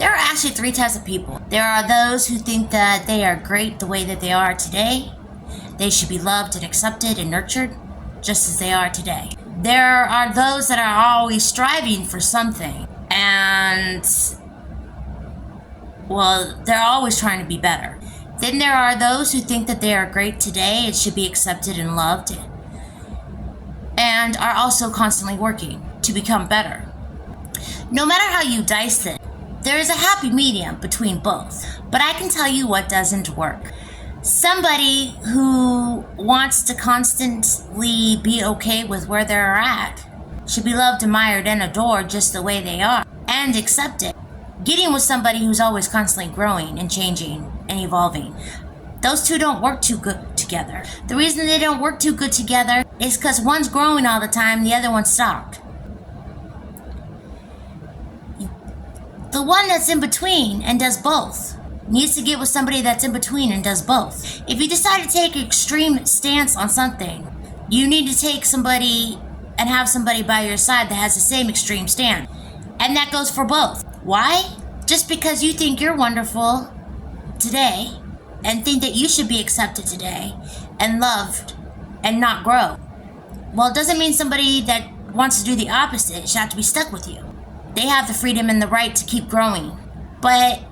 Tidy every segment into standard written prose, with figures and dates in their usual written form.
There are actually three types of people. There are those who think that they are great the way that they are today. They should be loved and accepted and nurtured just as they are today. There are those that are always striving for something, and well, they're always trying to be better. Then there are those who think that they are great today and should be accepted and loved, and are also constantly working to become better. No matter how you dice it, there is a happy medium between both. But I can tell you what doesn't work. Somebody who wants to constantly be okay with where they're at should be loved, admired, and adored just the way they are, and accepted. Getting with somebody who's always constantly growing and changing and evolving, those two don't work too good together. The reason they don't work too good together is because one's growing all the time, the other one's stopped. The one that's in between and does both needs to get with somebody that's in between and does both. If you decide to take an extreme stance on something, you need to take somebody and have somebody by your side that has the same extreme stance. And that goes for both. Why? Just because you think you're wonderful today and think that you should be accepted today and loved and not grow. Well, it doesn't mean somebody that wants to do the opposite should have to be stuck with you. They have the freedom and the right to keep growing. But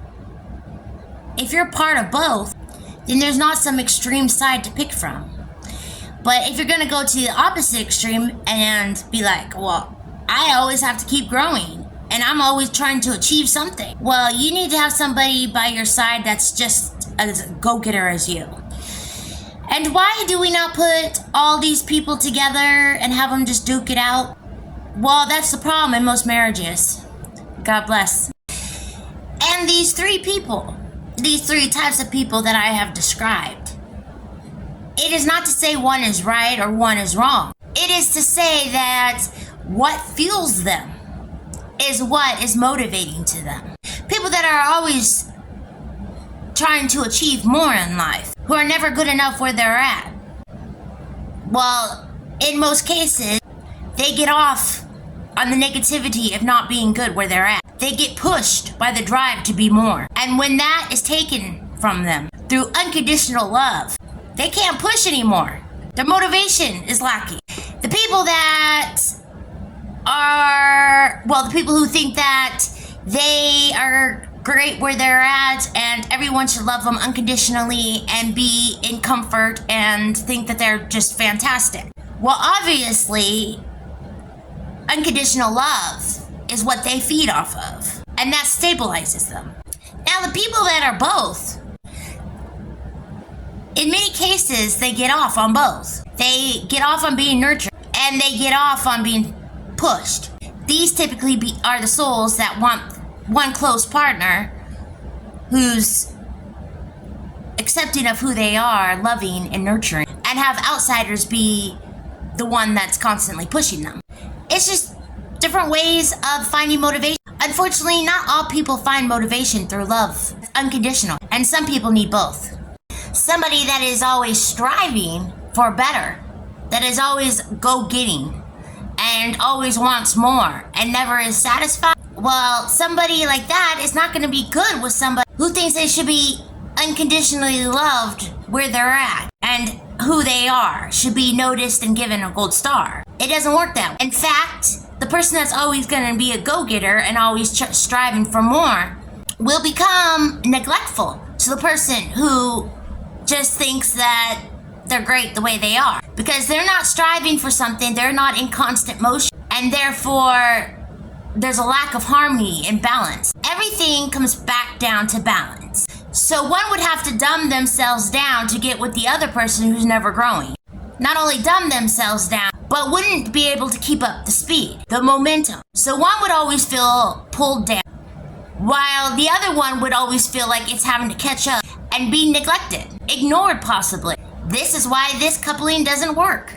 if you're part of both, then there's not some extreme side to pick from. But if you're going to go to the opposite extreme and be like, well, I always have to keep growing and I'm always trying to achieve something, well, you need to have somebody by your side that's just as go-getter as you. And why do we not put all these people together and have them just duke it out? Well, that's the problem in most marriages. God bless. And these three types of people that I have described, it is not to say one is right or one is wrong. It is to say that what fuels them is what is motivating to them. People that are always trying to achieve more in life, who are never good enough where they're at. Well, in most cases, they get off on the negativity of not being good where they're at. They get pushed by the drive to be more. And when that is taken from them through unconditional love, they can't push anymore. Their motivation is lacking. The people that are, well, the people who think that they are great where they're at and everyone should love them unconditionally and be in comfort and think that they're just fantastic. Well, obviously, unconditional love is what they feed off of, and that stabilizes them. Now, the people that are both, in many cases, they get off on both. They get off on being nurtured, and they get off on being pushed. These typically are the souls that want one close partner who's accepting of who they are, loving and nurturing, and have outsiders be the one that's constantly pushing them. It's just different ways of finding motivation. Unfortunately, not all people find motivation through love. It's unconditional. And some people need both. Somebody that is always striving for better, that is always go-getting, and always wants more, and never is satisfied. Well, somebody like that is not going to be good with somebody who thinks they should be unconditionally loved where they're at, and who they are should be noticed and given a gold star. It doesn't work that way. In fact, the person that's always going to be a go-getter and always striving for more will become neglectful to the person who just thinks that they're great the way they are. Because they're not striving for something, they're not in constant motion, and therefore there's a lack of harmony and balance. Everything comes back down to balance. So one would have to dumb themselves down to get with the other person who's never growing. Not only dumb themselves down, but wouldn't be able to keep up the speed, the momentum. So one would always feel pulled down, while the other one would always feel like it's having to catch up and be neglected, ignored possibly. This is why this coupling doesn't work.